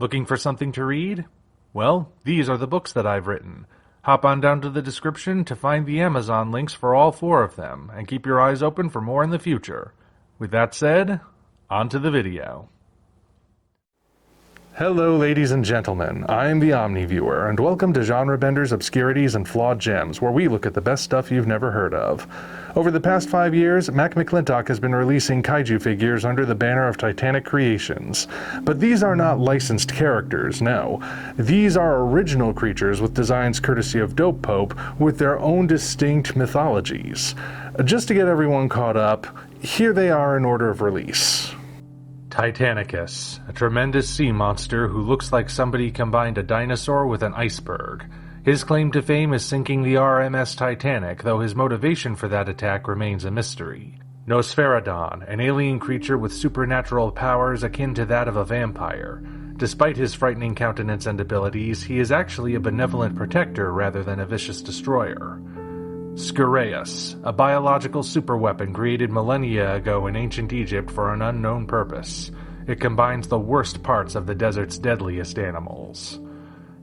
Looking for something to read? Well, these are the books that I've written. Hop on down to the description to find the Amazon links for all 4 of them, and keep your eyes open for more in the future. With that said, on to the video. Hello ladies and gentlemen, I am the Omni viewer, and welcome to Genre Bender's Obscurities and Flawed Gems, where we look at the best stuff you've never heard of. Over the past 5 years, Mac McClintock has been releasing kaiju figures under the banner of Titanic Creations. But these are not licensed characters, no. These are original creatures with designs courtesy of Dope Pope with their own distinct mythologies. Just to get everyone caught up, here they are in order of release. Titanicus, a tremendous sea monster who looks like somebody combined a dinosaur with an iceberg. His claim to fame is sinking the RMS Titanic, though his motivation for that attack remains a mystery. Nosferadon, an alien creature with supernatural powers akin to that of a vampire. Despite his frightening countenance and abilities, he is actually a benevolent protector rather than a vicious destroyer. Skureaus, a biological superweapon created millennia ago in ancient Egypt for an unknown purpose. It combines the worst parts of the desert's deadliest animals.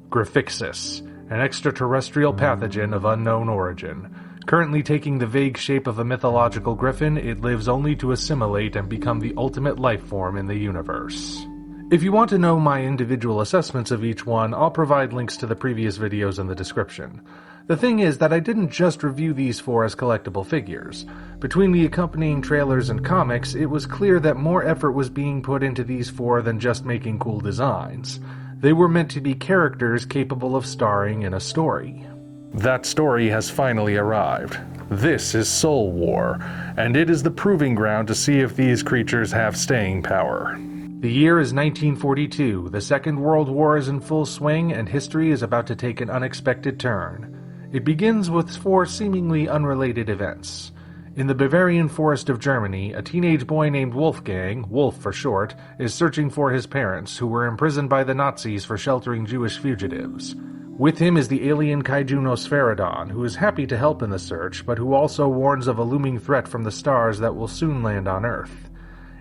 Griffixis, an extraterrestrial pathogen of unknown origin. Currently taking the vague shape of a mythological griffin, it lives only to assimilate and become the ultimate life form in the universe. If you want to know my individual assessments of each one, I'll provide links to the previous videos in the description. The thing is that I didn't just review these 4 as collectible figures. Between the accompanying trailers and comics, it was clear that more effort was being put into these 4 than just making cool designs. They were meant to be characters capable of starring in a story. That story has finally arrived. This is Soul War, and it is the proving ground to see if these creatures have staying power. The year is 1942, the Second World War is in full swing, and history is about to take an unexpected turn. It begins with 4 seemingly unrelated events. In the Bavarian forest of Germany, a teenage boy named Wolfgang, Wolf for short, is searching for his parents, who were imprisoned by the Nazis for sheltering Jewish fugitives. With him is the alien Kaiju nosferadon, who is happy to help in the search, but who also warns of a looming threat from the stars that will soon land on Earth.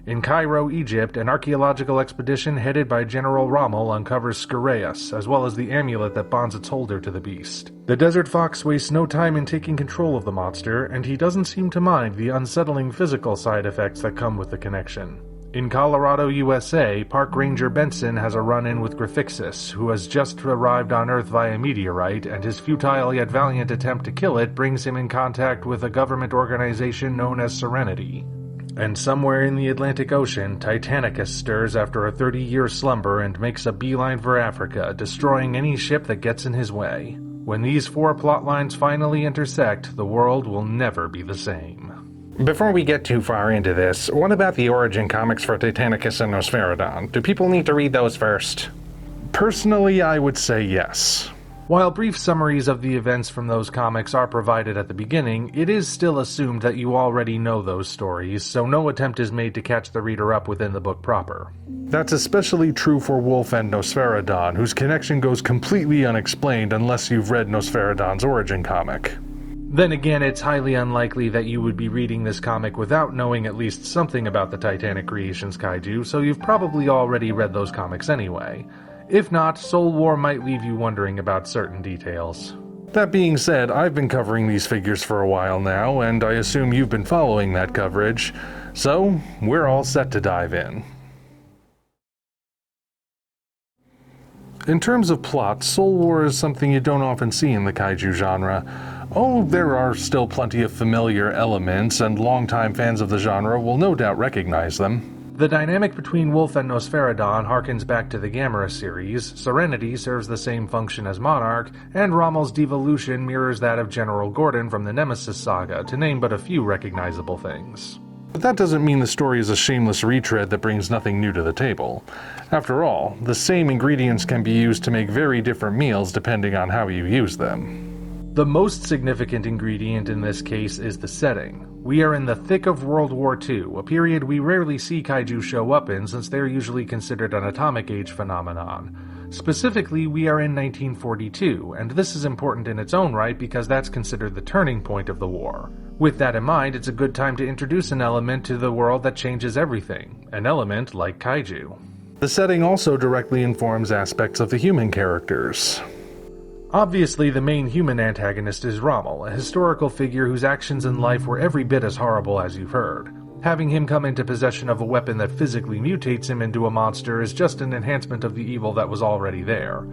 In Cairo, Egypt, an archaeological expedition headed by General Rommel uncovers skureaus, as well as the amulet that bonds its holder to the beast. The desert fox wastes no time in taking control of the monster, and he doesn't seem to mind the unsettling physical side effects that come with the connection. In Colorado, USA, Park Ranger Benson has a run-in with Griffixis, who has just arrived on Earth via meteorite, and his futile yet valiant attempt to kill it brings him in contact with a government organization known as Serenity. And somewhere in the Atlantic Ocean, Titanicus stirs after a 30-year slumber and makes a beeline for Africa, destroying any ship that gets in his way. When these 4 plotlines finally intersect, the world will never be the same. Before we get too far into this, what about the origin comics for Titanicus and Nosferadon? Do people need to read those first? Personally, I would say yes. While brief summaries of the events from those comics are provided at the beginning, it is still assumed that you already know those stories, so no attempt is made to catch the reader up within the book proper. That's especially true for Wolf and Nosferadon, whose connection goes completely unexplained unless you've read Nosferadon's origin comic. Then again, it's highly unlikely that you would be reading this comic without knowing at least something about the Titanic Creations kaiju, so you've probably already read those comics anyway. If not, Soul War might leave you wondering about certain details. That being said, I've been covering these figures for a while now, and I assume you've been following that coverage, so we're all set to dive in. In terms of plot, Soul War is something you don't often see in the kaiju genre. Oh, there are still plenty of familiar elements, and longtime fans of the genre will no doubt recognize them. The dynamic between Wolf and Nosferadon harkens back to the Gamera series, Serenity serves the same function as Monarch, and Rommel's devolution mirrors that of General Gordon from the Nemesis saga, to name but a few recognizable things. But that doesn't mean the story is a shameless retread that brings nothing new to the table. After all, the same ingredients can be used to make very different meals depending on how you use them. The most significant ingredient in this case is the setting. We are in the thick of World War II, a period we rarely see kaiju show up in since they're usually considered an atomic age phenomenon. Specifically, we are in 1942, and this is important in its own right because that's considered the turning point of the war. With that in mind, it's a good time to introduce an element to the world that changes everything, an element like kaiju. The setting also directly informs aspects of the human characters. Obviously, the main human antagonist is Rommel, a historical figure whose actions in life were every bit as horrible as you've heard. Having him come into possession of a weapon that physically mutates him into a monster is just an enhancement of the evil that was already there.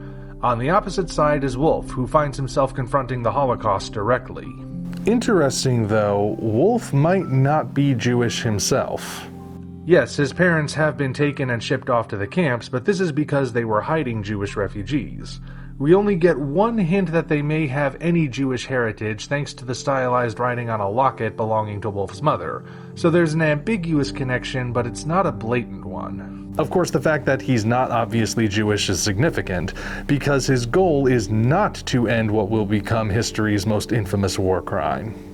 On the opposite side is Wolf, who finds himself confronting the Holocaust directly. Interesting though, Wolf might not be Jewish himself. Yes, his parents have been taken and shipped off to the camps, but this is because they were hiding Jewish refugees. We only get one hint that they may have any Jewish heritage thanks to the stylized writing on a locket belonging to Wolf's mother, so there's an ambiguous connection, but it's not a blatant one. Of course, the fact that he's not obviously Jewish is significant, because his goal is not to end what will become history's most infamous war crime.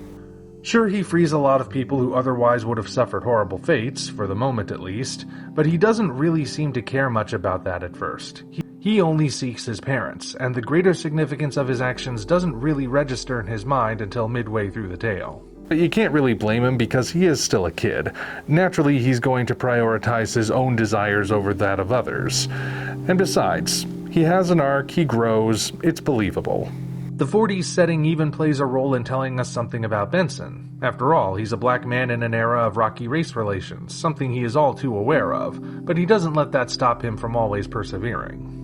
Sure, he frees a lot of people who otherwise would have suffered horrible fates, for the moment at least, but he doesn't really seem to care much about that at first. He only seeks his parents, and the greater significance of his actions doesn't really register in his mind until midway through the tale. But you can't really blame him because he is still a kid. Naturally, he's going to prioritize his own desires over that of others. And besides, he has an arc, he grows, it's believable. The 40s setting even plays a role in telling us something about Benson. After all, he's a black man in an era of rocky race relations, something he is all too aware of, but he doesn't let that stop him from always persevering.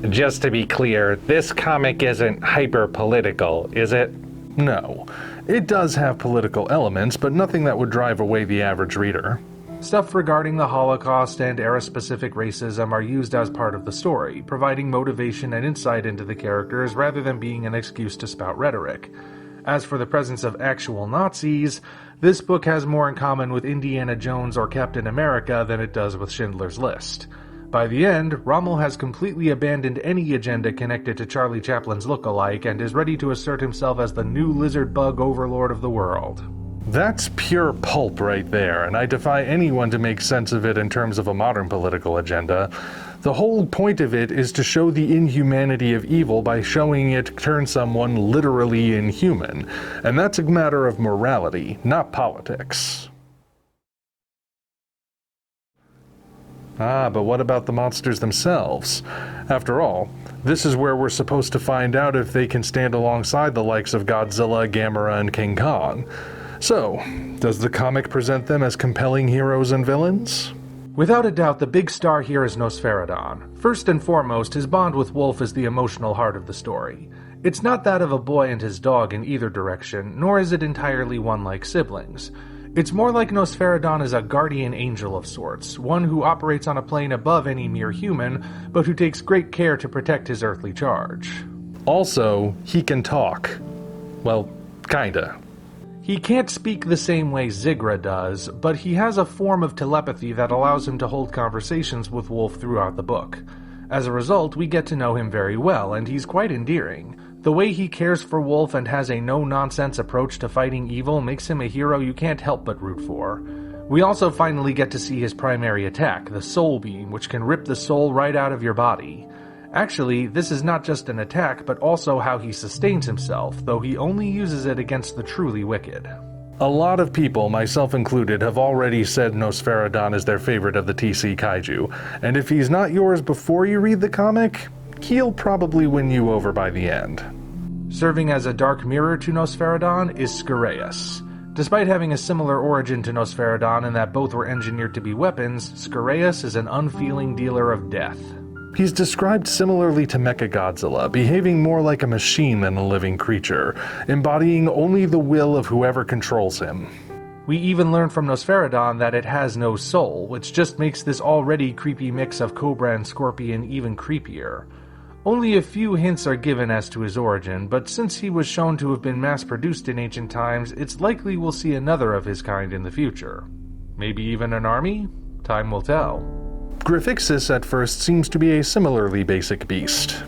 Just to be clear, this comic isn't hyper-political, is it? No. It does have political elements, but nothing that would drive away the average reader. Stuff regarding the Holocaust and era-specific racism are used as part of the story, providing motivation and insight into the characters rather than being an excuse to spout rhetoric. As for the presence of actual Nazis, this book has more in common with Indiana Jones or Captain America than it does with Schindler's List. By the end, Rommel has completely abandoned any agenda connected to Charlie Chaplin's look-alike and is ready to assert himself as the new lizard bug overlord of the world. That's pure pulp right there, and I defy anyone to make sense of it in terms of a modern political agenda. The whole point of it is to show the inhumanity of evil by showing it turn someone literally inhuman, and that's a matter of morality, not politics. But what about the monsters themselves? After all, this is where we're supposed to find out if they can stand alongside the likes of Godzilla, Gamera, and King Kong. So, does the comic present them as compelling heroes and villains? Without a doubt, the big star here is Nosferadon. First and foremost, his bond with Wolf is the emotional heart of the story. It's not that of a boy and his dog in either direction, nor is it entirely one like siblings. It's more like Nosferadon is a guardian angel of sorts, one who operates on a plane above any mere human, but who takes great care to protect his earthly charge. Also, he can talk. Well, kinda. He can't speak the same way Zigra does, but he has a form of telepathy that allows him to hold conversations with Wolf throughout the book. As a result, we get to know him very well, and he's quite endearing. The way he cares for Wolf and has a no-nonsense approach to fighting evil makes him a hero you can't help but root for. We also finally get to see his primary attack, the Soul Beam, which can rip the soul right out of your body. Actually, this is not just an attack, but also how he sustains himself, though he only uses it against the truly wicked. A lot of people, myself included, have already said Nosferadon is their favorite of the TC Kaiju, and if he's not yours before you read the comic, he'll probably win you over by the end. Serving as a dark mirror to Nosferadon is Skureaus. Despite having a similar origin to Nosferadon in that both were engineered to be weapons, Skureaus is an unfeeling dealer of death. He's described similarly to Mechagodzilla, behaving more like a machine than a living creature, embodying only the will of whoever controls him. We even learn from Nosferadon that it has no soul, which just makes this already creepy mix of Cobra and Scorpion even creepier. Only a few hints are given as to his origin, but since he was shown to have been mass-produced in ancient times, it's likely we'll see another of his kind in the future. Maybe even an army? Time will tell. Griffixis at first seems to be a similarly basic beast.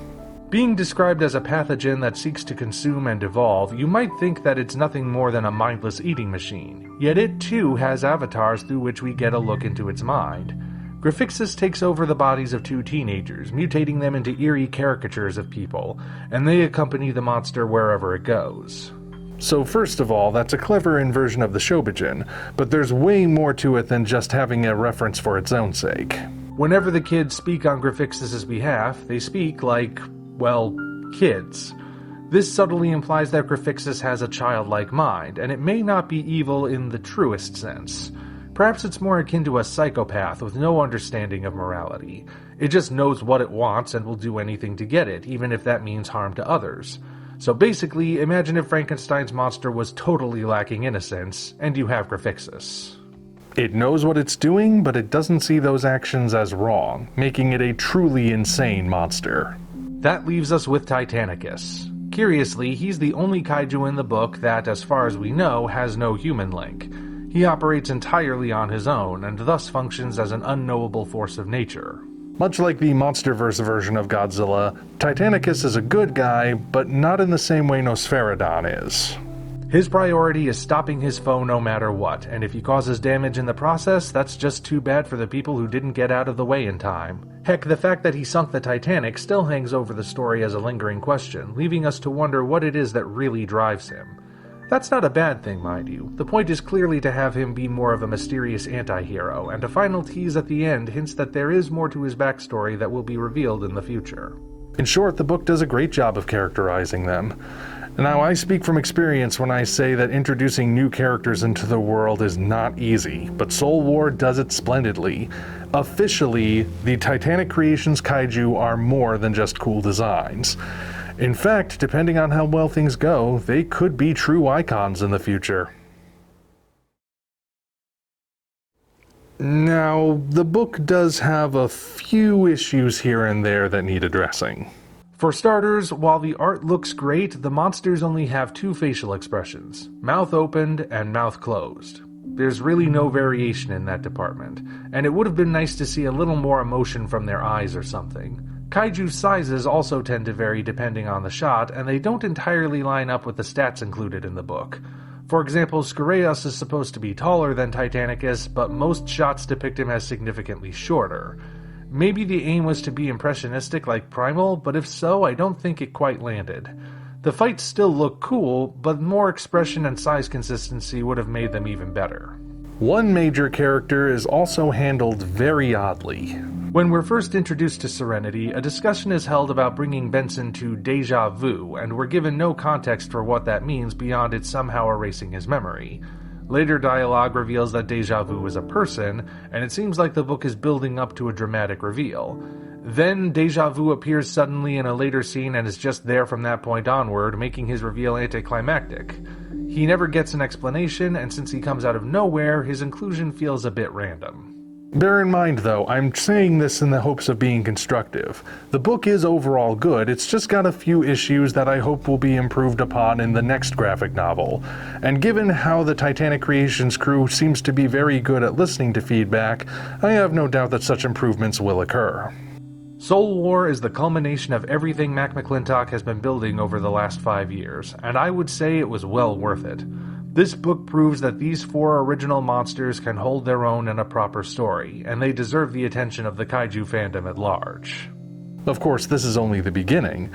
Being described as a pathogen that seeks to consume and evolve, you might think that it's nothing more than a mindless eating machine. Yet it too has avatars through which we get a look into its mind. Griffixis takes over the bodies of two teenagers, mutating them into eerie caricatures of people, and they accompany the monster wherever it goes. So first of all, that's a clever inversion of the Shobijin, but there's way more to it than just having a reference for its own sake. Whenever the kids speak on Griffixis' behalf, they speak like, well, kids. This subtly implies that Griffixis has a childlike mind, and it may not be evil in the truest sense. Perhaps it's more akin to a psychopath with no understanding of morality. It just knows what it wants and will do anything to get it, even if that means harm to others. So basically, imagine if Frankenstein's monster was totally lacking innocence, and you have Griffixis. It knows what it's doing, but it doesn't see those actions as wrong, making it a truly insane monster. That leaves us with Titanicus. Curiously, he's the only kaiju in the book that, as far as we know, has no human link. He operates entirely on his own, and thus functions as an unknowable force of nature. Much like the MonsterVerse version of Godzilla, Titanicus is a good guy, but not in the same way nosferadon is. His priority is stopping his foe no matter what, and if he causes damage in the process, that's just too bad for the people who didn't get out of the way in time. Heck, the fact that he sunk the Titanic still hangs over the story as a lingering question, leaving us to wonder what it is that really drives him. That's not a bad thing, mind you. The point is clearly to have him be more of a mysterious anti-hero, and a final tease at the end hints that there is more to his backstory that will be revealed in the future. In short, the book does a great job of characterizing them. Now, I speak from experience when I say that introducing new characters into the world is not easy, but Soul War does it splendidly. Officially, the Titanic Creations Kaiju are more than just cool designs. In fact, depending on how well things go, they could be true icons in the future. Now, the book does have a few issues here and there that need addressing. For starters, while the art looks great, the monsters only have two facial expressions, mouth opened and mouth closed. There's really no variation in that department, and it would have been nice to see a little more emotion from their eyes or something. Kaiju sizes also tend to vary depending on the shot, and they don't entirely line up with the stats included in the book. For example, Skureaus is supposed to be taller than Titanicus, but most shots depict him as significantly shorter. Maybe the aim was to be impressionistic like Primal, but if so, I don't think it quite landed. The fights still look cool, but more expression and size consistency would have made them even better. One major character is also handled very oddly. When we're first introduced to Serenity, a discussion is held about bringing Benson to deja vu, and we're given no context for what that means beyond it somehow erasing his memory. Later dialogue reveals that deja vu is a person, and it seems like the book is building up to a dramatic reveal. Then deja vu appears suddenly in a later scene and is just there from that point onward, making his reveal anticlimactic. He never gets an explanation, and since he comes out of nowhere, his inclusion feels a bit random. Bear in mind, though, I'm saying this in the hopes of being constructive. The book is overall good, it's just got a few issues that I hope will be improved upon in the next graphic novel. And given how the Titanic Creations crew seems to be very good at listening to feedback, I have no doubt that such improvements will occur. Soul War is the culmination of everything Mac McClintock has been building over the last 5 years, and I would say it was well worth it. This book proves that these 4 original monsters can hold their own in a proper story, and they deserve the attention of the kaiju fandom at large. Of course, this is only the beginning.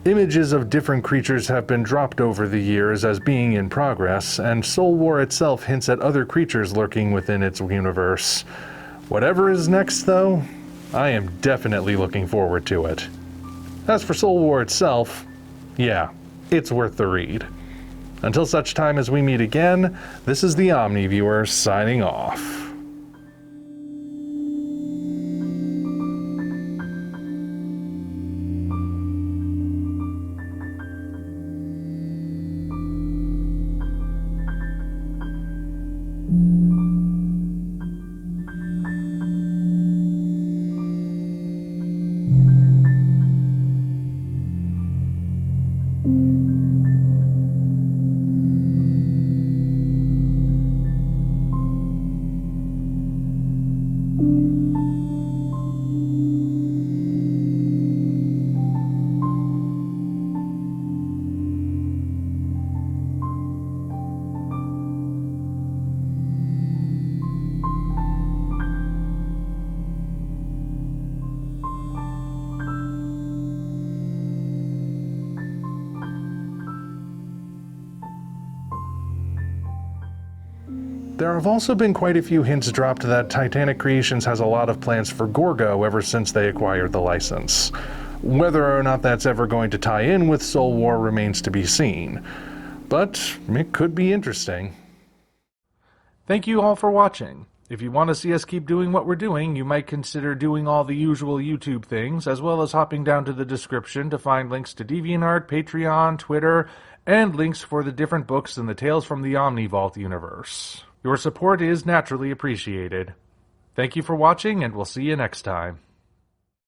Images of different creatures have been dropped over the years as being in progress, and Soul War itself hints at other creatures lurking within its universe. Whatever is next, though, I am definitely looking forward to it. As for Soul War itself, yeah, it's worth the read. Until such time as we meet again, this is the Omni Viewer signing off. There have also been quite a few hints dropped that Titanic Creations has a lot of plans for Gorgo ever since they acquired the license. Whether or not that's ever going to tie in with Soul War remains to be seen, but it could be interesting. Thank you all for watching. If you want to see us keep doing what we're doing, you might consider doing all the usual YouTube things, as well as hopping down to the description to find links to DeviantArt, Patreon, Twitter, and links for the different books in the Tales from the Omni Vault universe. Your support is naturally appreciated. Thank you for watching, and we'll see you next time.